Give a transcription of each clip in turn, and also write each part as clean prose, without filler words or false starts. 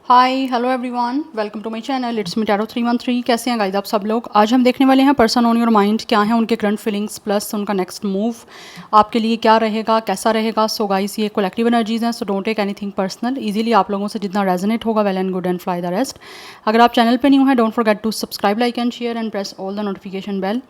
Hi hello everyone, welcome to my channel. It's me tarot 313। कैसे हैं guys आप सब लोग। आज हम देखने वाले हैं पर्सन ऑन योर माइंड, क्या है उनके करंट फीलिंग्स प्लस उनका नेक्स्ट मूव आपके लिए क्या रहेगा, कैसा रहेगा। सो गाइस ये कलेक्टिव एनर्जीज हैं, so don't take anything personal. Easily आप लोगों से जितना रेजोनेट होगा well and good and fly the rest. अगर आप चैनल पर न्यू हैं, don't forget to subscribe, like and share and press all the notification bell.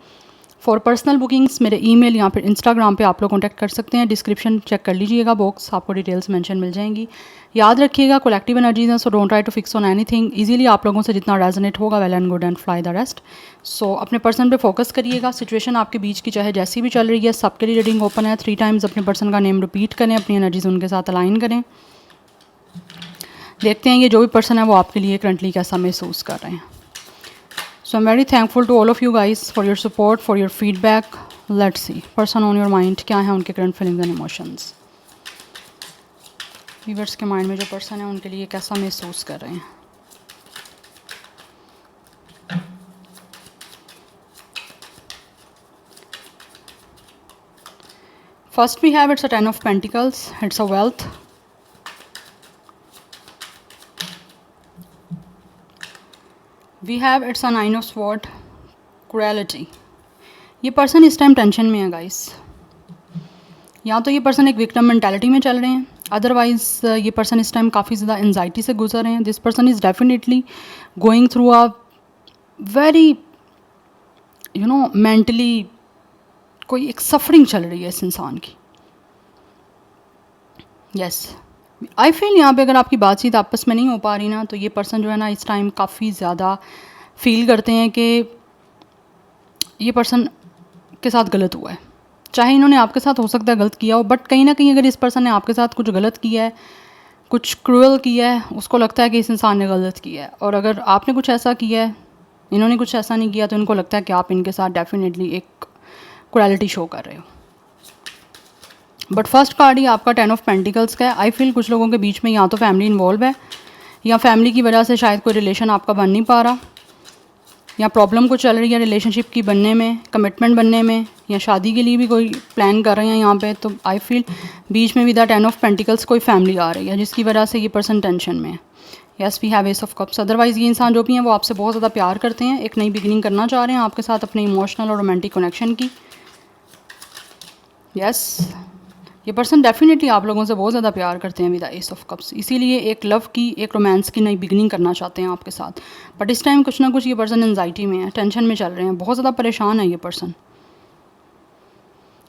For personal bookings मेरे ईमेल या फिर इंस्टाग्राम पे आप लोग कॉन्टैक्ट कर सकते हैं। डिस्क्रिप्शन चेक कर लीजिएगा बॉक्स, आपको डिटेल्स मेंशन मिल जाएंगी। याद रखिएगा कलेक्टिव एनर्जीज हैं, so don't try to fix on anything. Easily आप लोगों से जितना रेजोनेट होगा well and good and fly the rest. So अपने पर्सन पे फोकस करिएगा। सिचुएशन आपके बीच की चाहे जैसी भी चल रही है, सबके लिए रीडिंग ओपन है। 3 टाइम्स अपने पर्सन का नेम रिपीट करें, अपनी एनर्जीज उनके साथ अलाइन करें। देखते हैं ये जो भी पर्सन है वो आपके लिए करंटली कैसा महसूस कर रहे हैं। So I'm very thankful to all of you guys for your support, for your feedback. Let's see. Person on your mind, क्या है उनके current feelings and emotions. Viewers के माइंड में जो पर्सन है उनके लिए कैसा महसूस कर रहे हैं। First we have it's a 10 of Pentacles. It's a wealth. We have it's a 9 of Swords. Cruelty. ये पर्सन इस टाइम टेंशन में है गाइस। या तो ये पर्सन एक विक्टिम मेंटालिटी में चल रहे हैं, अदरवाइज ये पर्सन इस टाइम काफ़ी ज़्यादा एंजाइटी से गुजर रहे हैं। This person is definitely going through a very mentally कोई एक सफरिंग चल रही है इस इंसान की। यस आई फील यहाँ पे अगर आपकी बातचीत आपस में नहीं हो पा रही ना, तो ये पर्सन जो है ना इस टाइम काफ़ी ज़्यादा फील करते हैं कि ये पर्सन के साथ गलत हुआ है। चाहे इन्होंने आपके साथ हो सकता है गलत किया हो, बट कहीं ना कहीं अगर इस पर्सन ने आपके साथ कुछ गलत किया है, कुछ क्रूअल किया है, उसको लगता है कि इस इंसान ने गलत किया है। और अगर आपने कुछ ऐसा किया है, इन्होंने कुछ ऐसा नहीं किया, तो इनको लगता है कि आप इनके साथ डेफिनेटली एक क्रुएलिटी शो कर रहे हो। बट फर्स्ट कार्ड ही आपका 10 ऑफ पेंटिकल्स का है। आई फील कुछ लोगों के बीच में या तो फैमिली इन्वॉल्व है, या फैमिली की वजह से शायद कोई रिलेशन आपका बन नहीं पा रहा, या प्रॉब्लम को चल रही है रिलेशनशिप की बनने में, कमिटमेंट बनने में, या शादी के लिए भी कोई प्लान कर रहे हैं यहाँ पे। तो आई फील बीच में विद द 10 ऑफ पेंटिकल्स कोई फैमिली आ रही है जिसकी वजह से ये पर्सन टेंशन में है। Yes we have ace of cups. Otherwise ये इंसान जो भी हैं वो आपसे बहुत ज़्यादा प्यार करते हैं, एक नई बिगिनिंग करना चाह रहे हैं आपके साथ अपने इमोशनल और रोमांटिक कनेक्शन की। यस ये पर्सन डेफिनेटली आप लोगों से बहुत ज़्यादा प्यार करते हैं with the S of cups, इसीलिए एक लव की, एक रोमांस की नई बिगनिंग करना चाहते हैं आपके साथ। बट इस टाइम कुछ ना कुछ ये पर्सन एंजाइटी में है, टेंशन में चल रहे हैं, बहुत ज़्यादा परेशान है ये पर्सन,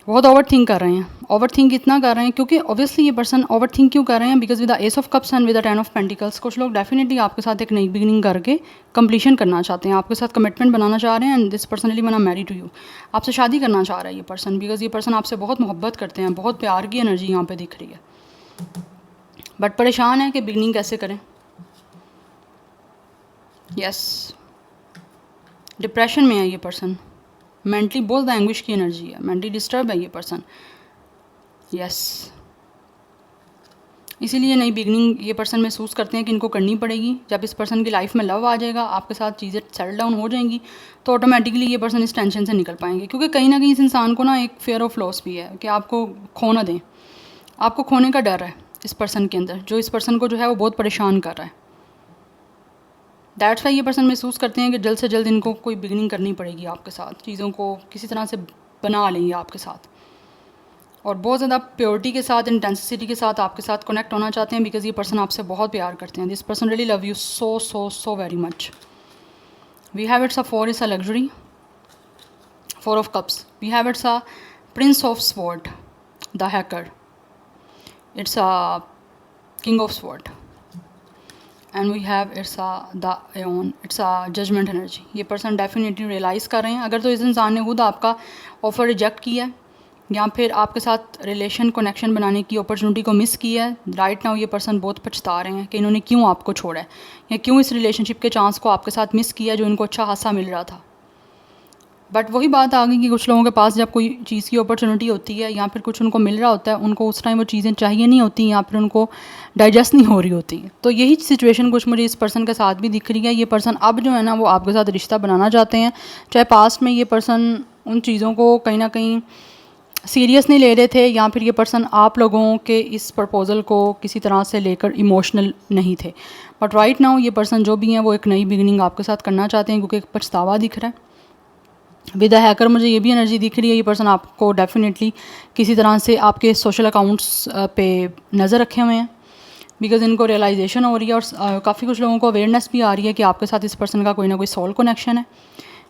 बहुत ओवर थिंक कर रहे हैं। ओवर थिंक इतना कर रहे हैं क्योंकि ऑब्वियसली ये पर्सन ओवर थिंक क्यों कर रहे हैं, because with the S of cups and with the 10 of pentacles कुछ लोग डेफिनेटली आपके साथ एक नई बिगिनिंग करके कंप्लीशन करना चाहते हैं, आपके साथ कमिटमेंट बनाना चाह रहे हैं। एंड दिस पर्सनली मना मैरी टू यू, आपसे शादी करना चाह रहा है ये पर्सन, बिकॉज ये पर्सन आपसे बहुत मोहब्बत करते हैं, बहुत प्यार की एनर्जी यहाँ पे दिख रही है। बट परेशान है कि बिगिनिंग कैसे करें। यस डिप्रेशन में है ये पर्सन, मेंटली बहुत ज़्यादा एंग्विश की एनर्जी है, मेंटली डिस्टर्ब है ये पर्सन। यस इसीलिए नई बिगनिंग ये पर्सन महसूस करते हैं कि इनको करनी पड़ेगी। जब इस पर्सन की लाइफ में लव आ जाएगा, आपके साथ चीज़ें सेटल डाउन हो जाएंगी, तो ऑटोमेटिकली ये पर्सन इस टेंशन से निकल पाएंगे। क्योंकि कहीं ना कहीं इस इंसान को ना एक फेयर ऑफ लॉस भी है कि आपको खो ना दें, आपको खोने का डर है इस पर्सन के अंदर, जो इस पर्सन को जो है वो बहुत परेशान कर रहा है। दैट्स वाई ये पर्सन महसूस करते हैं कि जल्द से जल्द इनको कोई बिगनिंग करनी पड़ेगी आपके साथ, चीज़ों को किसी तरह से बना लेंगे आपके साथ, और बहुत ज़्यादा प्योरिटी के साथ, इंटेंसिटी के साथ आपके साथ कनेक्ट होना चाहते हैं, बिकॉज ये पर्सन आपसे बहुत प्यार करते हैं। This person really love you so so so very much. We have it's a 4 is a luxury, 4 of cups. We have it's a prince of sword, the hacker. It's a king of sword and we have it's the aeon, it's a judgement energy. ये person definitely realize कर रहे हैं, अगर तो इस इंसान ने खुद आपका ऑफ़र रिजेक्ट किया है या फिर आपके साथ रिलेशन कनेक्शन बनाने की अपॉर्चुनिटी को मिस किया है, राइट नाउ ये पर्सन बहुत पछता रहे हैं कि इन्होंने क्यों आपको छोड़ा है, या क्यों इस रिलेशनशिप के चांस को आपके साथ मिस किया जो इनको अच्छा खासा मिल रहा था। बट वही बात आ गई कि कुछ लोगों के पास जब कोई चीज़ की अपॉर्चुनिटी होती है या फिर कुछ उनको मिल रहा होता है, उनको उस टाइम वो चीज़ें चाहिए नहीं होती या फिर उनको डाइजेस्ट नहीं हो रही होती। तो यही सिचुएशन कुछ मुझे इस पर्सन के साथ भी दिख रही है। ये पर्सन अब जो है ना वो आपके साथ रिश्ता बनाना चाहते हैं, चाहे पास्ट में ये पर्सन उन चीज़ों को कहीं ना कहीं सीरियस नहीं ले रहे थे, या फिर ये पर्सन आप लोगों के इस प्रपोज़ल को किसी तरह से लेकर इमोशनल नहीं थे। बट राइट नाउ ये पर्सन जो भी हैं वो एक नई बिगिनिंग आपके साथ करना चाहते हैं, क्योंकि एक पछतावा दिख रहा है। विद द हैकर मुझे ये भी एनर्जी दिख रही है, ये पर्सन आपको डेफिनेटली किसी तरह से आपके सोशल अकाउंट्स पे नज़र रखे हुए हैं, बिकॉज इनको रियलाइजेशन हो रही है और काफ़ी कुछ लोगों को अवेयरनेस भी आ रही है कि आपके साथ इस पर्सन का कोई ना कोई सोल कनेक्शन है।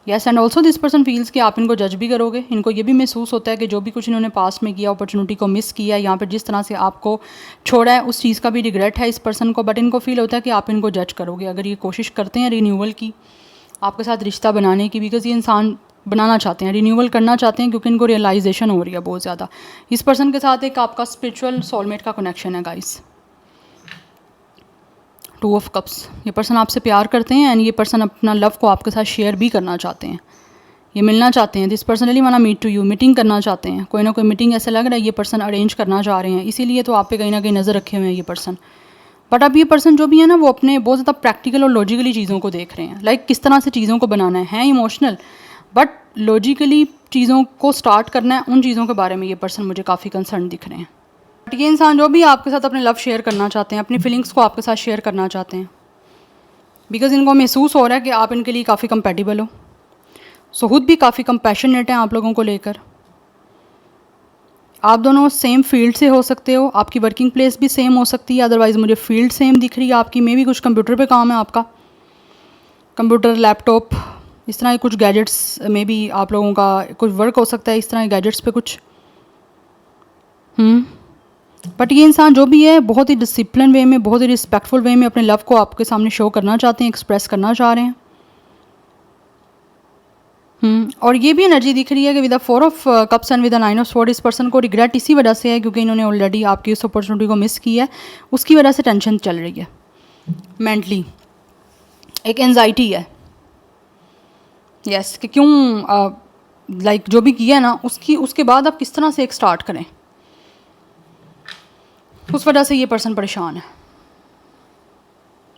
Yes, and also this person feels कि आप इनको जज भी करोगे। इनको ये भी महसूस होता है कि जो भी कुछ इन्होंने पास्ट में किया, अपॉर्चुनिटी को मिस किया, यहाँ पर जिस तरह से आपको छोड़ा है उस चीज़ का भी रिग्रेट है इस पर्सन को। बट इनको फील होता है कि आप इनको जज करोगे अगर ये कोशिश करते हैं रिन्यूअल की, आपके साथ रिश्ता बनाने की, बिकॉज ये इंसान बनाना चाहते हैं, रिन्यूअल करना चाहते हैं, क्योंकि इनको रियलाइजेशन हो रही है बहुत ज़्यादा। इस पर्सन के साथ एक आपका स्पिरिचुअल सोलमेट का कनेक्शन है गाइस। 2 ऑफ कप्स, ये पर्सन आपसे प्यार करते हैं एंड ये पर्सन अपना लव को आपके साथ शेयर भी करना चाहते हैं। ये मिलना चाहते हैं, दिस पर्सनली वाना मीट टू यू, मीटिंग करना चाहते हैं, कोई ना कोई मीटिंग ऐसा लग रहा है ये पर्सन अरेंज करना चाह रहे हैं, इसीलिए तो आप पे कहीं ना कहीं नज़र रखे हुए हैं ये पर्सन। बट अब ये पर्सन जो भी है ना वो अपने बहुत ज़्यादा प्रैक्टिकल और लॉजिकली चीज़ों को देख रहे हैं, लाइक किस तरह से चीज़ों को बनाना है इमोशनल बट लॉजिकली चीज़ों को स्टार्ट करना है, उन चीज़ों के बारे में ये पर्सन मुझे काफ़ी कंसर्न दिख रहे हैं। बट ये इंसान जो भी आपके साथ अपने लव शेयर करना चाहते हैं, अपनी फीलिंग्स को आपके साथ शेयर करना चाहते हैं, बिकॉज इनको महसूस हो रहा है कि आप इनके लिए काफ़ी कंपेटिबल हो। सो खुद भी काफ़ी कंपैशनेट हैं आप लोगों को लेकर। आप दोनों सेम फील्ड से हो सकते हो, आपकी वर्किंग प्लेस भी सेम हो सकती है, अदरवाइज़ मुझे फील्ड सेम दिख रही है आपकी। मे भी कुछ कंप्यूटर पे काम है आपका, कंप्यूटर, लैपटॉप, इस तरह के कुछ गैजेट्स में भी आप लोगों का कुछ वर्क हो सकता है इस तरह के गैजेट्स पे कुछ। बट ये इंसान जो भी है बहुत ही डिसिप्लिन वे में, बहुत ही रिस्पेक्टफुल वे में अपने लव को आपके सामने शो करना चाहते हैं, एक्सप्रेस करना चाह रहे हैं। और ये भी एनर्जी दिख रही है कि with the 4 of cups and with the 9 of sword इस पर्सन को रिग्रेट इसी वजह से है क्योंकि इन्होंने ऑलरेडी आपकी उस अपॉर्चुनिटी को मिस की है, उसकी वजह से टेंशन चल रही है, मेंटली एक एंजाइटी है। यस कि क्यों लाइक जो भी किया है ना उसके बाद आप किस तरह से एक स्टार्ट करें, उस वजह से ये पर्सन परेशान है,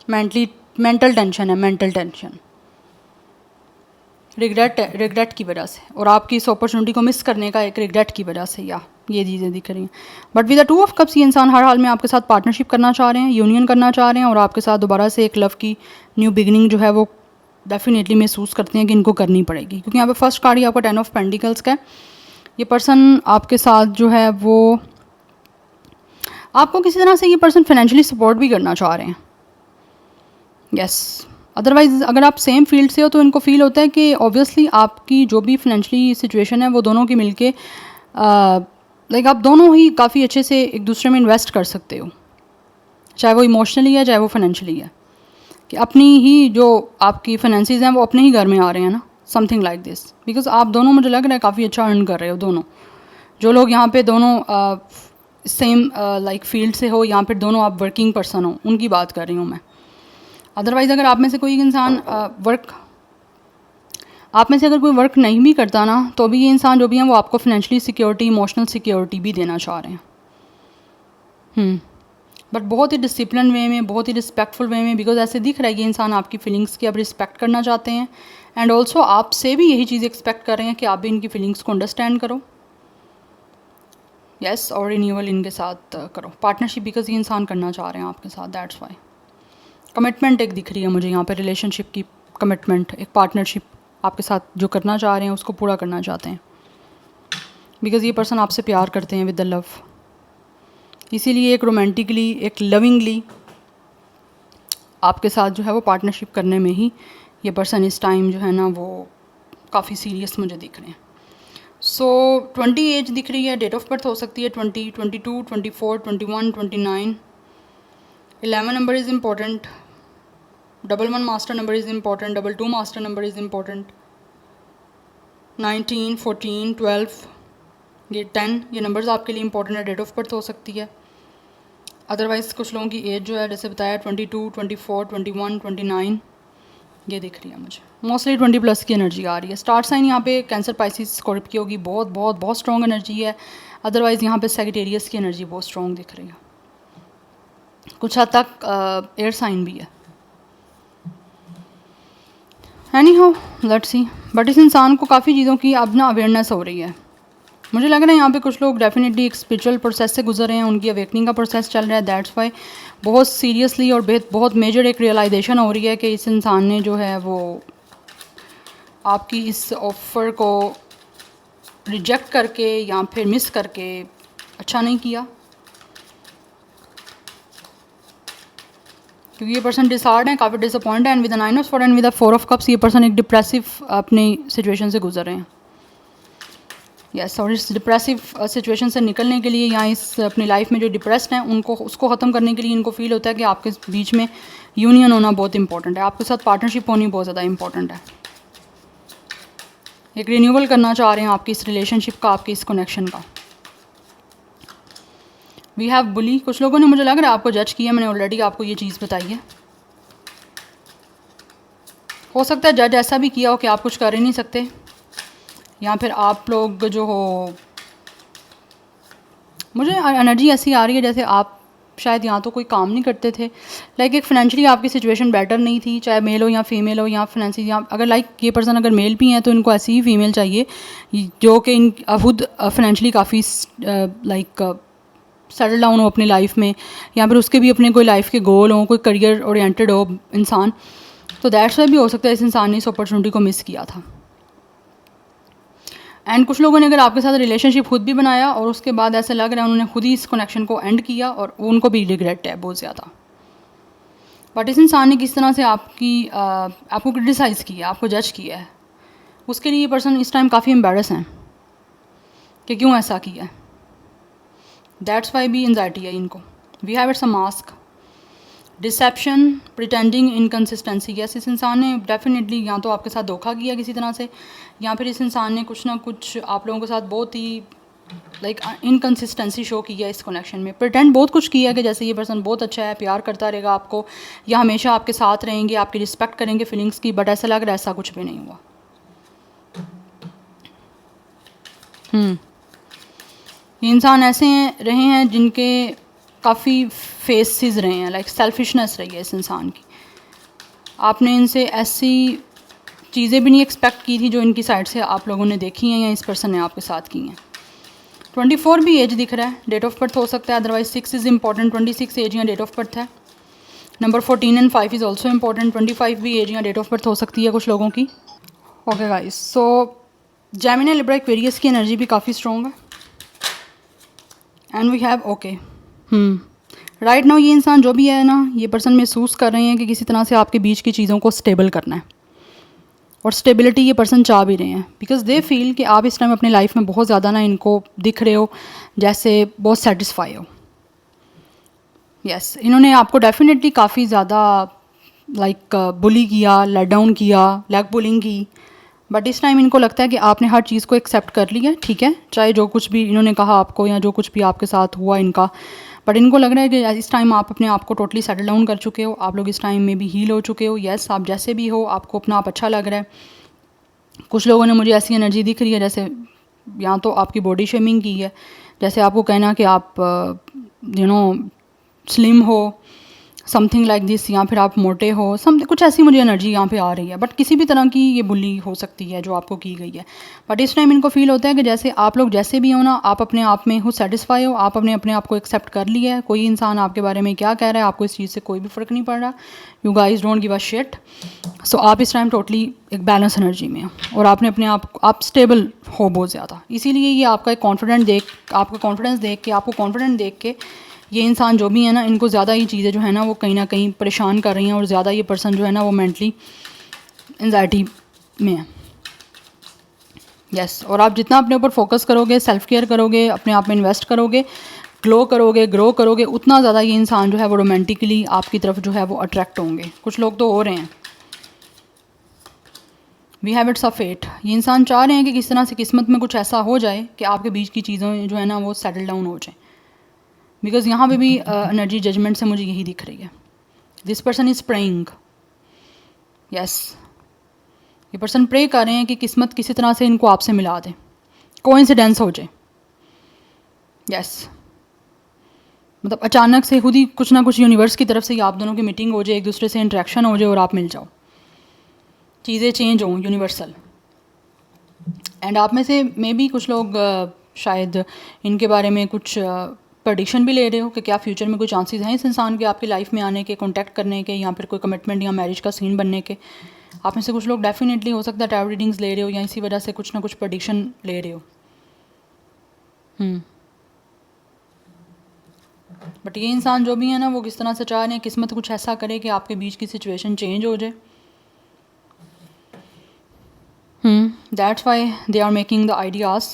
मेंटल टेंशन है, मेंटल टेंशन, रिग्रेट की वजह से, और आपकी इस अपॉर्चुनिटी को मिस करने का एक रिग्रेट की वजह से, या ये चीज़ें दिख रही हैं। But with the 2 of cups ये इंसान हर हाल में आपके साथ पार्टनरशिप करना चाह रहे हैं, यूनियन करना चाह रहे हैं, और आपके साथ दोबारा से एक लव की न्यू बिगिनिंग जो है वो डेफिनेटली महसूस करते हैं कि इनको करनी पड़ेगी, क्योंकि यहाँ पे फर्स्ट कार्ड ही आपका 10 ऑफ पेंटिकल्स का है। ये पर्सन आपके साथ जो है वो आपको किसी तरह से ये पर्सन फाइनेंशियली सपोर्ट भी करना चाह रहे हैं। यस, अदरवाइज़ अगर आप सेम फील्ड से हो तो इनको फील होता है कि ऑब्वियसली आपकी जो भी फाइनेंशियली सिचुएशन है वो दोनों की मिलके लाइक आप दोनों ही काफ़ी अच्छे से एक दूसरे में इन्वेस्ट कर सकते हो, चाहे वो इमोशनली है चाहे वो फाइनेंशियली है, कि अपनी ही जो आपकी फाइनेंसिस हैं वो अपने ही घर में आ रहे हैं ना, समथिंग लाइक दिस। बिकॉज आप दोनों मुझे लग रहा है काफ़ी अच्छा अर्न कर रहे हो दोनों, जो लोग यहाँ पे दोनों सेम लाइक फील्ड से हो या फिर दोनों आप वर्किंग पर्सन हो, उनकी बात कर रही हूँ मैं। अदरवाइज़ अगर आप में से कोई इंसान आप में से अगर कोई वर्क नहीं भी करता ना, तो भी ये इंसान जो भी हैं वो आपको फाइनेंशियली सिक्योरिटी, इमोशनल सिक्योरिटी भी देना चाह रहे हैं। बट बहुत ही डिसिप्लिन वे में, बहुत ही रिस्पेक्टफुल वे में, बिकॉज ऐसे दिख रहा है कि इंसान आपकी फीलिंग्स की अब रिस्पेक्ट करना चाहते हैं, एंड ऑल्सो आपसे भी यही चीज़ एक्सपेक्ट कर रहे हैं कि आप भी इनकी फीलिंग्स को अंडरस्टैंड करो। यस, और रिन्यूअल इनके साथ करो, पार्टनरशिप बिकॉज ये इंसान करना चाह रहे हैं आपके साथ, दैट्स वाई। कमिटमेंट एक दिख रही है मुझे यहाँ पे, रिलेशनशिप की कमिटमेंट, एक पार्टनरशिप आपके साथ जो करना चाह रहे हैं उसको पूरा करना चाहते हैं, बिकॉज ये पर्सन आपसे प्यार करते हैं विद द लव, इसीलिए एक रोमांटिकली, एक लविंगली आपके साथ जो है वो पार्टनरशिप करने में ही ये पर्सन इस टाइम जो है ना वो काफ़ी सीरियस मुझे दिख रहे हैं। सो 20 एज दिख रही है, डेट ऑफ बर्थ हो सकती है 20, 22, 24, 21, 29, 11 number is important, 11 master number is important, 22 master number is important, 19, 14, 12, ये 10, ये नंबर्स आपके लिए इंपॉर्टेंट है, डेट ऑफ बर्थ हो सकती है। अदरवाइज़ कुछ लोगों की एज जो है जैसे बताया 22, 24, 21, 29 ये दिख रही है मुझे, मोस्टली 20+ की एनर्जी आ रही है। स्टार साइन यहाँ पे कैंसर, पाइसिस, स्कॉर्पियो की बहुत बहुत बहुत स्ट्रॉन्ग एनर्जी है। अदरवाइज़ यहाँ पे सैजिटेरियस की एनर्जी बहुत स्ट्रॉन्ग दिख रही है, कुछ हद तक एयर साइन भी है। Any how let's see, but इस इंसान को काफ़ी चीज़ों की अब ना अवेयरनेस हो रही है, मुझे लग रहा है यहाँ पे कुछ लोग डेफिनेटली एक स्पिरिचुअल प्रोसेस से गुजर रहे हैं, उनकी अवेकनिंग का प्रोसेस चल रहा है। दैट्स वाई बहुत सीरियसली और बहुत मेजर एक रियलाइजेशन हो रही है कि इस इंसान ने जो है वो आपकी इस ऑफ़र को रिजेक्ट करके या फिर मिस करके अच्छा नहीं किया, क्योंकि ये पर्सन डिसहार्ड है, काफ़ी डिसअपॉइंट है। And with 9 of sword and with 4 of cups ये पर्सन एक डिप्रेसिव अपनी सिचुएशन से गुजर रहे हैं। यस, और इस डिप्रेसिव सिचुएशन से निकलने के लिए या इस अपनी लाइफ में जो डिप्रेस्ड हैं उनको उसको ख़त्म करने के लिए इनको फील होता है कि आपके बीच में यूनियन होना बहुत इंपॉर्टेंट है, आपके साथ पार्टनरशिप होनी बहुत ज़्यादा इंपॉर्टेंट है। एक रिन्यूअल करना चाह रहे हैं आपकी इस रिलेशनशिप का, आपकी इस कनेक्शन का। वी हैव बुली, कुछ लोगों ने मुझे लग रहा है आपको जज किया, मैंने ऑलरेडी आपको ये चीज़ बताई है। हो सकता है जज ऐसा भी किया हो कि आप कुछ कर ही नहीं सकते, या फिर आप लोग जो हो, मुझे एनर्जी ऐसी आ रही है जैसे आप शायद यहाँ तो कोई काम नहीं करते थे, लाइक एक फाइनेंशियली आपकी सिचुएशन बेटर नहीं थी, चाहे मेल हो या फीमेल हो, या फाइनेंशियली या अगर लाइक ये पर्सन अगर मेल भी हैं तो इनको ऐसी ही फीमेल चाहिए जो कि इन खुद फाइनेंशियली काफ़ी लाइक सेटल डाउन हो अपनी लाइफ में, या फिर उसके भी अपने कोई लाइफ के गोल हो, कोई करियर ओरिएंटेड हो इंसान। तो दैट्स वाई भी हो सकता है इस इंसान ने इस अपॉर्चुनिटी को मिस किया था। एंड कुछ लोगों ने अगर आपके साथ रिलेशनशिप खुद भी बनाया और उसके बाद ऐसा लग रहा है उन्होंने खुद ही इस कनेक्शन को एंड किया और उनको भी रिग्रेट है बहुत ज़्यादा। बट इस इंसान ने किस तरह से आपको क्रिटिसाइज़ किया, आपको जज किया है, उसके लिए ये पर्सन इस टाइम काफ़ी एम्बेरस हैं कि क्यों ऐसा किया है। दैट्स वाई भी एंजाइटी है इनको। We have it's a mask, deception, pretending, inconsistency. Yes, इस इंसान ने डेफिनेटली या तो आपके साथ धोखा किया किसी तरह से, या फिर इस इंसान ने कुछ ना कुछ आप लोगों के साथ बहुत ही लाइक इनकन्सिस्टेंसी शो की है इस कनेक्शन में। प्रिटेंड बहुत कुछ किया कि जैसे ये पर्सन बहुत अच्छा है, प्यार करता रहेगा आपको, या हमेशा आपके साथ रहेंगे, आपकी रिस्पेक्ट करेंगे फीलिंग्स की, बट ऐसा लग रहा है ऐसा कुछ भी नहीं हुआ। ये इंसान ऐसे रहे हैं जिनके काफ़ी फेसेस रहे हैं, लाइक सेल्फिशनेस रही है इस इंसान की। आपने इनसे ऐसी चीज़ें भी नहीं एक्सपेक्ट की थी जो इनकी साइड से आप लोगों ने देखी हैं या इस पर्सन ने आपके साथ की हैं। 24 भी एज दिख रहा है, डेट ऑफ बर्थ हो सकता है, अदरवाइज 6 इज़ इंपॉर्टेंट। 26 एज या डेट ऑफ बर्थ है। Number 14 and 5 is also important. 25 भी एज या डेट ऑफ बर्थ हो सकती है कुछ लोगों की। Okay guys, so Gemini, Libra, Aquarius की एनर्जी भी काफ़ी स्ट्रॉन्ग है। And we have okay right now ये इंसान जो भी है ना, ये पर्सन महसूस कर रहे हैं कि किसी तरह से आपके बीच की चीज़ों को स्टेबल करना है, और स्टेबिलिटी ये पर्सन चाह भी रहे हैं, बिकॉज दे फील कि आप इस टाइम अपनी लाइफ में बहुत ज़्यादा ना इनको दिख रहे हो जैसे बहुत सेटिस्फाई हो। यस, इन्होंने आपको डेफिनेटली काफ़ी ज़्यादा लाइक बुली किया, लेट डाउन किया, लेग पुलिंग की, बट इस टाइम इनको लगता है कि आपने हर चीज़ को एक्सेप्ट कर लिया, ठीक है, चाहे जो कुछ भी इन्होंने कहा आपको या जो कुछ भी आपके साथ हुआ इनका, बट इनको लग रहा है कि इस टाइम आप अपने आप को टोटली सेटल डाउन कर चुके हो, आप लोग इस टाइम में भी हील हो चुके हो। यस, आप जैसे भी हो आपको अपना आप अच्छा लग रहा है। कुछ लोगों ने मुझे ऐसी एनर्जी दिख रही है जैसे या तो आपकी बॉडी शेमिंग की है, जैसे आपको कहना कि आप स्लिम हो, समथिंग लाइक दिस, या फिर आप मोटे हो, समथिंग कुछ ऐसी मुझे एनर्जी यहाँ पे आ रही है। बट किसी भी तरह की ये बुली हो सकती है जो आपको की गई है, बट इस टाइम इनको फील होता है कि जैसे आप लोग जैसे भी हो ना, आप अपने आप में हो सेटिस्फाई हो, आप अपने आप को एक्सेप्ट कर लिया है। कोई इंसान आपके बारे में क्या कह रहा है, आपको इस चीज़ से कोई भी फ़र्क नहीं पड़ रहा। You guys don't give a shit. So आप इस टाइम टोटली एक बैलेंस एनर्जी में हो, और आपने अपने आप स्टेबल हो बहुत ज़्यादा। इसीलिए ये आपका एक आपका कॉन्फिडेंस देख के, आपको कॉन्फिडेंट देख के ये इंसान जो भी है ना, इनको ज़्यादा ये चीज़ें जो है ना वो कहीं ना कहीं परेशान कर रही हैं, और ज़्यादा ये पर्सन जो है ना वो मेंटली एंजाइटी में है। यस, और आप जितना अपने ऊपर फोकस करोगे, सेल्फ केयर करोगे, अपने आप में इन्वेस्ट करोगे, ग्रो करोगे, उतना ज़्यादा ये इंसान जो है वो रोमांटिकली आपकी तरफ जो है वो अट्रैक्ट होंगे। कुछ लोग तो हो रहे हैं। We have it's a fate. ये इंसान चाह रहे हैं कि किस तरह से किस्मत में कुछ ऐसा हो जाए कि आपके बीच की चीज़ें जो है ना वो सेटल डाउन हो जाए, बिकॉज यहाँ पे भी एनर्जी जजमेंट से मुझे यही दिख रही है। This person is praying. Yes, ये पर्सन प्रे कर रहे हैं कि किस्मत किसी तरह से इनको आपसे मिला दे, कोइंसिडेंस हो जाए। यस, मतलब अचानक से खुद ही कुछ ना कुछ यूनिवर्स की तरफ से ही आप दोनों की मीटिंग हो जाए, एक दूसरे से इंटरेक्शन हो जाए और आप मिल जाओ, चीज़ें चेंज हों यूनिवर्सल। एंड आप में से मे भी कुछ लोग शायद इनके बारे में कुछ प्रडिक्शन भी ले रहे हो कि क्या फ्यूचर में कोई चांसेस हैं इस इंसान के आपकी लाइफ में आने के, कॉन्टैक्ट करने के, या फिर कोई कमिटमेंट या मैरिज का सीन बनने के। आप में से कुछ लोग डेफिनेटली हो सकता है टैरो रीडिंग्स ले रहे हो या इसी वजह से कुछ ना कुछ प्रडिक्शन ले रहे हो। बट ये इंसान जो भी है ना, वो किस तरह से चाह रहे हैं किस्मत कुछ ऐसा करे कि आपके बीच की सिचुएशन चेंज हो जाए। That's why they are making the ideas.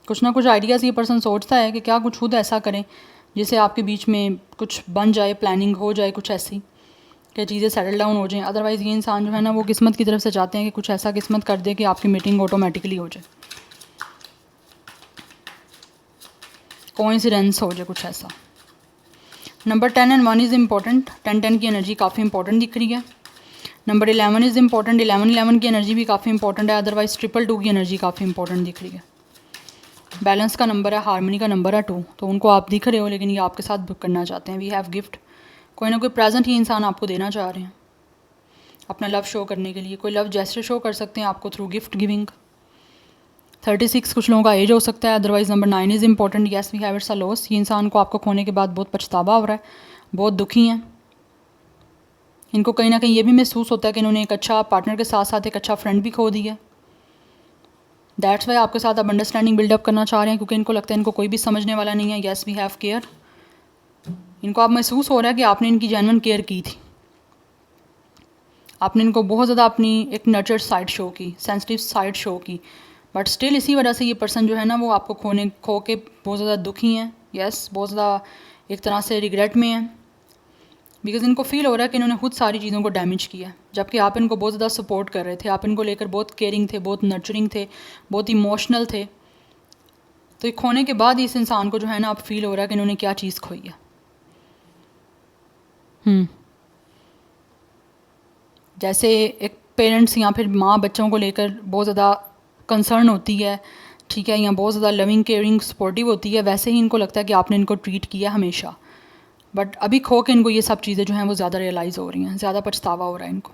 कुछ ना कुछ आइडियाज़ ये पर्सन सोचता है कि क्या कुछ खुद ऐसा करें जिससे आपके बीच में कुछ बन जाए, प्लानिंग हो जाए कुछ ऐसी कि चीज़ें सेटल डाउन हो जाएं। अदरवाइज़ ये इंसान जो है ना, वो किस्मत की तरफ से चाहते हैं कि कुछ ऐसा किस्मत कर दे कि आपकी मीटिंग ऑटोमेटिकली हो जाए, कोइंसिडेंस हो जाए कुछ ऐसा। Number 10 and 1 is important. 10 की एनर्जी काफ़ी इंपॉर्टेंट दिख रही है। Number 11 is important. 11 की एनर्जी भी काफ़ी इंपॉर्टेंट है। अदरवाइज़ 222 की एनर्जी काफ़ी इंपॉर्टेंट दिख रही है। बैलेंस का नंबर है, हार्मनी का नंबर है 2। तो उनको आप दिख रहे हो लेकिन ये आपके साथ बुक करना चाहते हैं। वी हैव गिफ्ट, कोई ना कोई प्रेजेंट ही इंसान आपको देना चाह रहे हैं अपना लव शो करने के लिए। कोई लव जेस्चर शो कर सकते हैं आपको थ्रू गिफ्ट गिविंग। 36 कुछ लोगों का एज हो सकता है। Otherwise number 9 is important. Yes we have it's a loss. ये इंसान को आपको खोने के बाद बहुत पछतावा हो रहा है, बहुत दुखी हैं। इनको कहीं ना कहीं ये भी महसूस होता है कि इन्होंने एक अच्छा पार्टनर के साथ साथ एक अच्छा फ्रेंड भी खो दिया। दैट्स वाई आपके साथ अब अंडरस्टैंडिंग बिल्डअप करना चाह रहे हैं, क्योंकि इनको लगता है इनको कोई भी समझने वाला नहीं है। Yes we have care. इनको आप महसूस हो रहा है कि आपने इनकी जेन्युइन केयर की थी। आपने इनको बहुत ज़्यादा अपनी एक नर्चर साइड शो की, सेंसिटिव साइड शो की। बट स्टिल इसी वजह से ये पर्सन जो है ना, वो आपको खो के बहुत ज़्यादा दुखी हैं। येस बहुत ज़्यादा एक तरह से रिग्रेट में हैं, बिकॉज इनको फील हो रहा है कि इन्होंने खुद सारी चीज़ों को डैमेज किया, जबकि आप इनको बहुत ज़्यादा सपोर्ट कर रहे थे। आप इनको लेकर बहुत केयरिंग थे, बहुत नर्चरिंग थे, बहुत इमोशनल थे। तो ये खोने के बाद इस इंसान को जो है ना, अब फील हो रहा है कि इन्होंने क्या चीज़ खोई है। जैसे एक पेरेंट्स या फिर माँ बच्चों को लेकर बहुत ज़्यादा कंसर्न होती है, ठीक है, या बहुत ज़्यादा लविंग केयरिंग सपोर्टिव होती है, वैसे ही इनको लगता है कि आपने इनको ट्रीट किया हमेशा। बट अभी खो के इनको ये सब चीज़ें जो हैं वो ज़्यादा रियलाइज़ हो रही हैं, ज़्यादा पछतावा हो रहा है इनको।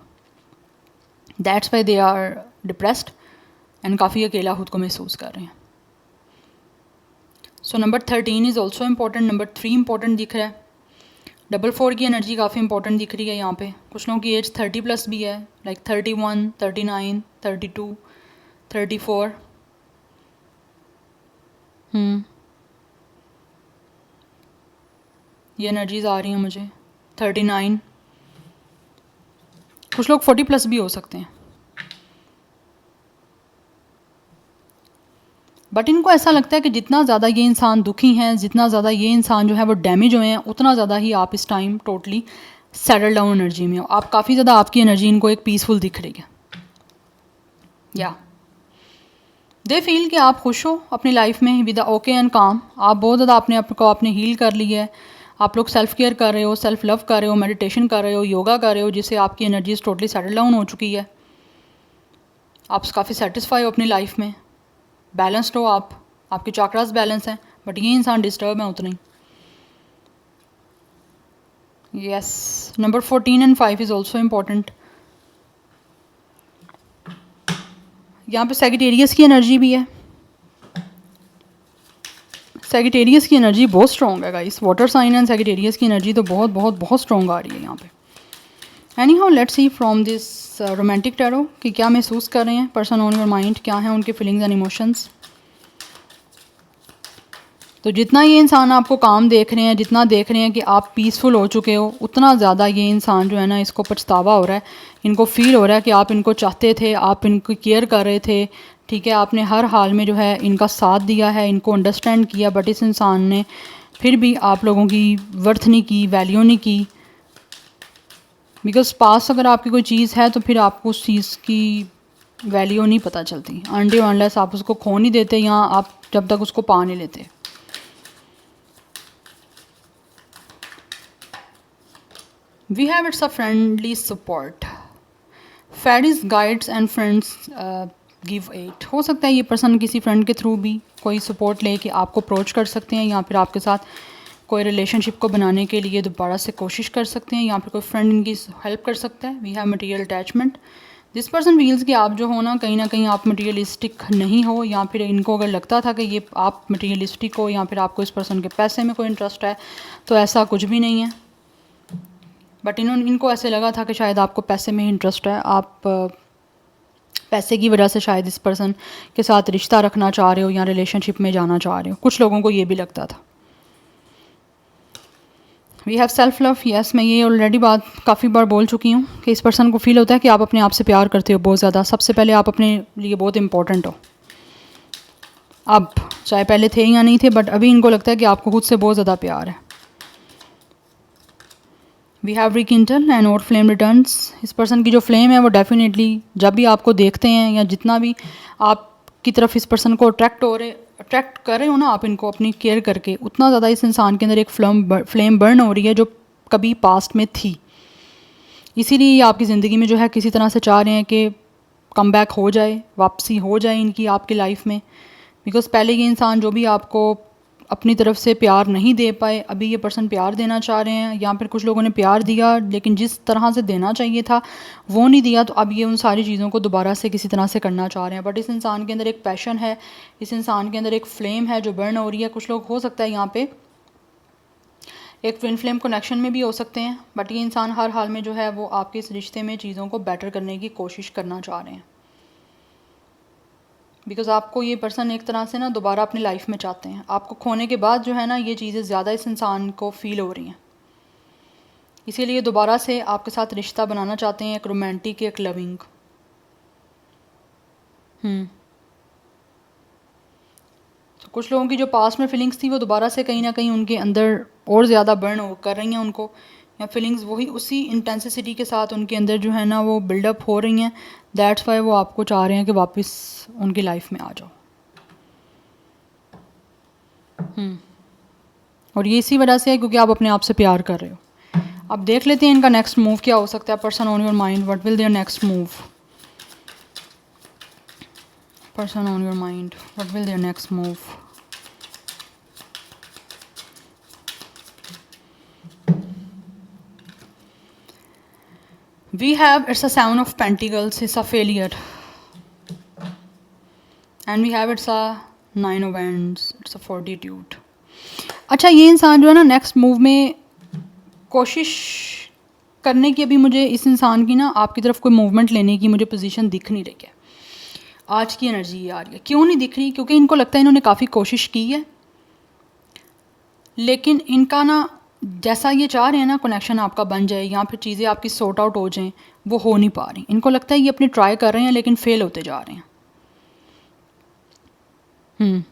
That's why they are depressed and काफ़ी अकेला खुद को महसूस कर रहे हैं। So number 13 is also important. Number 3 important दिख रहा है। 44 की एनर्जी काफ़ी इंपॉर्टेंट दिख रही है यहाँ पे। कुछ लोगों की एज 30+ भी है, लाइक 31, 39, 32, 34। ये एनर्जीज आ रही हैं मुझे। 39। कुछ लोग 40+ भी हो सकते हैं। बट इनको ऐसा लगता है कि जितना ज़्यादा ये इंसान दुखी हैं, जितना ज़्यादा ये इंसान जो है वो डैमेज हुए हैं, उतना ज़्यादा ही आप इस time totally settle down energy में हो। आप काफ़ी ज़्यादा, आपकी एनर्जी इनको एक पीसफुल दिख रही है। या दे फील कि आप खुश हो अपनी लाइफ में विद ओके एंड काम। आप बहुत ज़्यादा अपने आप को आपने हील कर लिया है। आप लोग सेल्फ केयर कर रहे हो, सेल्फ लव कर रहे हो, मेडिटेशन कर रहे हो, योगा कर रहे हो, जिससे आपकी एनर्जीज टोटली सेटल डाउन हो चुकी है। आप काफ़ी सेटिस्फाई हो अपनी लाइफ में, बैलेंस्ड हो आप, आपके चाक्रास बैलेंस हैं। बट ये इंसान डिस्टर्ब है उतनी। Yes number 14 and 5 is also important. यहाँ पे सैगिटेरियस की एनर्जी भी है। सैगिटेरियस की एनर्जी बहुत स्ट्रॉन्ग है guys. Water sign and Sagittarius की एनर्जी तो बहुत बहुत बहुत स्ट्रॉन्ग आ रही है यहाँ पे। Any how let's see from this romantic tarot कि क्या महसूस कर रहे हैं पर्सन ऑन योर माइंड, क्या है उनके फीलिंग्स एंड इमोशंस। तो जितना ये इंसान आपको काम देख रहे हैं, जितना देख रहे हैं कि आप पीसफुल हो चुके हो, उतना ज़्यादा ये इंसान जो है ना, इसको पछतावा हो रहा है। इनको फील हो रहा है कि आप इनको चाहते थे, आप इनको केयर कर रहे थे, ठीक है, आपने हर हाल में जो है इनका साथ दिया है, इनको अंडरस्टैंड किया। बट इस इंसान ने फिर भी आप लोगों की वर्थ नहीं की, वैल्यू नहीं की। बिकॉज पास अगर आपकी कोई चीज़ है तो फिर आपको उस चीज़ की वैल्यू नहीं पता चलती अनलेस आप उसको खो नहीं देते या आप जब तक उसको पा नहीं लेते। We have it's a friendly support. Fairies, guides and friends give aid. हो सकता है ये पर्सन किसी फ्रेंड के थ्रू भी कोई सपोर्ट ले कि आपको अप्रोच कर सकते हैं, या फिर आपके साथ कोई रिलेशनशिप को बनाने के लिए दोबारा से कोशिश कर सकते हैं, या फिर कोई फ्रेंड इनकी हेल्प कर सकता है। We have material attachment. This person feels कि आप जो हो ना कहीं आप मटेरियलिस्टिक नहीं हो, या फिर इनको अगर लगता था कि ये आप मटेरियलिस्टिक हो या फिर आपको इस पर्सन के पैसे में कोई इंटरेस्ट है, तो ऐसा कुछ भी नहीं है। बट इनको ऐसे लगा था कि शायद आपको पैसे में ही इंटरेस्ट है, आप पैसे की वजह से शायद इस पर्सन के साथ रिश्ता रखना चाह रहे हो या रिलेशनशिप में जाना चाह रहे हो। कुछ लोगों को ये भी लगता था। We have self love. Yes, मैं ये ऑलरेडी बात काफ़ी बार बोल चुकी हूँ कि इस पर्सन को फील होता है कि आप अपने आप से प्यार करते हो बहुत ज़्यादा। सबसे पहले आप अपने लिए बहुत इंपॉर्टेंट हो। अब चाहे पहले थे या नहीं थे, बट अभी इनको लगता है कि आपको खुद से बहुत ज़्यादा प्यार है। वी हैव रिकिंटल एंड और फ्लेम रिटर्न्स। इस पर्सन की जो फ्लेम है वो डेफिनेटली जब भी आपको देखते हैं या जितना भी आपकी तरफ इस पर्सन को अट्रैक्ट कर रहे हो ना आप इनको अपनी केयर करके, उतना ज़्यादा इस इंसान के अंदर एक फ्लेम बर्न हो रही है जो कभी पास्ट में थी। इसीलिए ये आपकी ज़िंदगी में जो है किसी तरह से चाह रहे हैं कि कम बैक हो जाए, वापसी हो जाए इनकी आपकी लाइफ में। बिकॉज़ पहले ये इंसान जो भी आपको अपनी तरफ से प्यार नहीं दे पाए, अभी ये पर्सन प्यार देना चाह रहे हैं, या फिर कुछ लोगों ने प्यार दिया लेकिन जिस तरह से देना चाहिए था वो नहीं दिया, तो अब ये उन सारी चीज़ों को दोबारा से किसी तरह से करना चाह रहे हैं। बट इस इंसान के अंदर एक पैशन है, इस इंसान के अंदर एक फ्लेम है जो बर्न हो रही है। कुछ लोग हो सकता है यहाँ पे एक ट्विन फ्लेम कनेक्शन में भी हो सकते हैं, बट ये इंसान हर हाल में जो है वो आपके इस रिश्ते में चीज़ों को बेटर करने की कोशिश करना चाह रहे हैं। बिकॉज़ आपको ये पर्सन एक तरह से ना दोबारा अपनी लाइफ में चाहते हैं। आपको खोने के बाद जो है ना ये चीज़ें ज़्यादा इस इंसान को फील हो रही हैं, इसीलिए दोबारा से आपके साथ रिश्ता बनाना चाहते हैं, एक रोमांटिक, एक लविंग। तो कुछ लोगों की जो पास्ट में फीलिंग्स थी वो दोबारा से कहीं ना कहीं उनके अंदर और ज़्यादा बर्न कर रही हैं उनको, या फीलिंग्स वही उसी इंटेंसिटी के साथ उनके अंदर जो है ना वो बिल्डअप हो रही हैं। दैट्स वाई वो आपको चाह रहे हैं कि वापस उनकी लाइफ में आ जाओ। और ये इसी वजह से है क्योंकि आप अपने आप से प्यार कर रहे हो। अब देख लेते हैं इनका नेक्स्ट मूव क्या हो सकता है। Person on your mind, what will their next move? Person on your mind, what will their next move? We have, it's a Seven of Pentacles, it's a failure. And we have, it's a Nine of Wands, it's a fortitude. अच्छा, ये इंसान जो है ना next move में कोशिश करने की, अभी मुझे इस इंसान की ना आपकी तरफ कोई मूवमेंट लेने की मुझे पोजीशन दिख नहीं रही है। आज की एनर्जी ये आ रही है। क्यों नहीं दिख रही? क्योंकि इनको लगता है इन्होंने काफ़ी कोशिश की है, लेकिन इनका ना जैसा ये चाह रहे हैं ना कनेक्शन आपका बन जाए या फिर चीज़ें आपकी सॉर्ट आउट हो जाएं, वो हो नहीं पा रही। इनको लगता है ये अपनी ट्राई कर रहे हैं लेकिन फेल होते जा रहे हैं।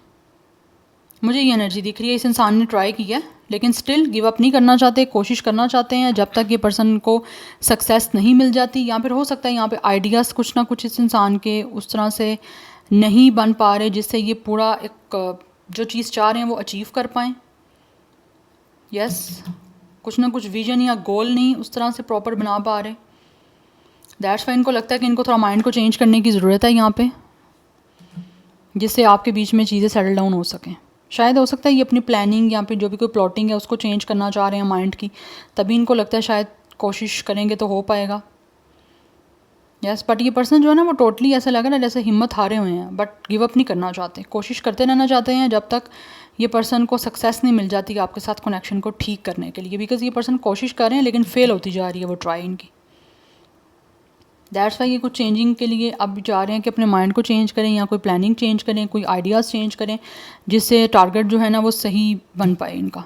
मुझे ये एनर्जी दिख रही है, इस इंसान ने ट्राई की है लेकिन स्टिल गिव अप नहीं करना चाहते, कोशिश करना चाहते हैं जब तक ये पर्सन को सक्सेस नहीं मिल जाती। या फिर हो सकता है यहाँ पे आइडियाज़ कुछ ना कुछ इस इंसान के उस तरह से नहीं बन पा रहे जिससे ये पूरा एक जो चीज़ चाह रहे हैं वो अचीव कर पाएँ। यस, कुछ ना कुछ विजन या गोल नहीं उस तरह से प्रॉपर बना पा रहे। दैट्स वाई इनको लगता है कि इनको थोड़ा माइंड को चेंज करने की ज़रूरत है यहाँ पे, जिससे आपके बीच में चीज़ें सेटल डाउन हो सकें। शायद हो सकता है ये अपनी प्लानिंग या फिर जो भी कोई प्लॉटिंग है उसको चेंज करना चाह रहे हैं माइंड की, तभी इनको लगता है शायद कोशिश करेंगे तो हो पाएगा। यस, बट ये पर्सन जो है ना वो टोटली ऐसा लग रहा है जैसे हिम्मत हारे हुए हैं, बट गिव अप नहीं करना चाहते, कोशिश करते रहना चाहते हैं जब तक ये पर्सन को सक्सेस नहीं मिल जाती आपके साथ कनेक्शन को ठीक करने के लिए। बिकॉज ये पर्सन कोशिश कर रहे हैं लेकिन फेल होती जा रही है वो ट्राई इनकी। दैट्स वाई ये कुछ चेंजिंग के लिए अब चाह रहे हैं कि अपने माइंड को चेंज करें या कोई प्लानिंग चेंज करें, कोई आइडियाज़ चेंज करें जिससे टारगेट जो है ना वो सही बन पाए इनका।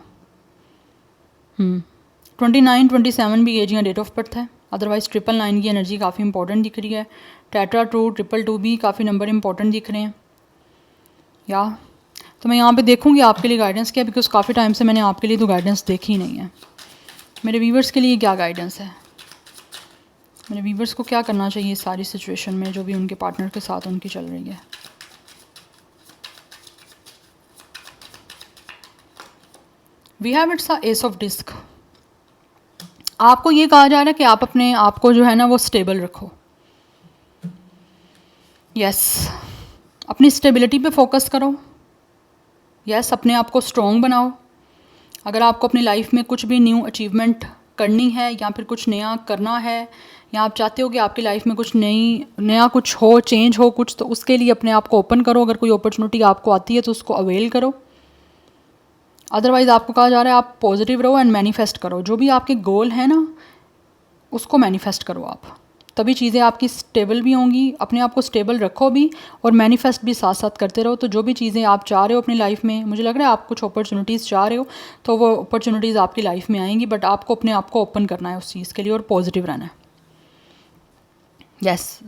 29, 27 भी एज या डेट ऑफ बर्थ है। अदरवाइज़ 999 की एनर्जी काफ़ी इंपॉर्टेंट दिख रही है। टेट्रा 2, 222 भी काफ़ी नंबर इंपॉर्टेंट दिख रहे हैं। या तो मैं यहाँ पे देखूँगी आपके लिए गाइडेंस क्या है, बिकॉज काफ़ी टाइम से मैंने आपके लिए तो गाइडेंस देखी ही नहीं है। मेरे व्यूवर्स के लिए क्या गाइडेंस है, मेरे व्यूवर्स को क्या करना चाहिए इस सारी सिचुएशन में जो भी उनके पार्टनर के साथ उनकी चल रही है। We have it's a ace of disc. आपको ये कहा जा रहा है कि आप अपने आप को जो है ना वो स्टेबल रखो। यस, अपनी स्टेबिलिटी पे फोकस करो। यस, अपने आप को स्ट्रॉन्ग बनाओ। अगर आपको अपनी लाइफ में कुछ भी न्यू अचीवमेंट करनी है या फिर कुछ नया करना है, या आप चाहते हो कि आपकी लाइफ में कुछ नया कुछ हो, चेंज हो कुछ, तो उसके लिए अपने आप को ओपन करो। अगर कोई अपॉर्चुनिटी आपको आती है तो उसको अवेल करो। अदरवाइज़ आपको कहा जा रहा है आप पॉजिटिव रहो एंड मैनिफेस्ट करो। जो भी आपके गोल है ना उसको मैनिफेस्ट करो आप, तभी चीज़ें आपकी स्टेबल भी होंगी। अपने आप को स्टेबल रखो भी और मैनिफेस्ट भी साथ साथ करते रहो। तो जो भी चीज़ें आप चाह रहे हो अपनी लाइफ में, मुझे लग रहा है आप कुछ अपॉर्चुनिटीज़ चाह रहे हो तो वो अपॉर्चुनिटीज़ आपकी लाइफ में आएंगी, बट आपको अपने आप को ओपन करना है उस चीज़ के लिए और पॉजिटिव रहना है। Yes,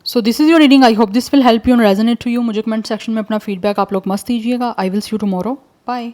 so this is your reading. I hope this will help you and resonate to you. मुझे कमेंट सेक्शन में अपना फीडबैक आप लोग मस्त दीजिएगा। I will see you tomorrow. Bye.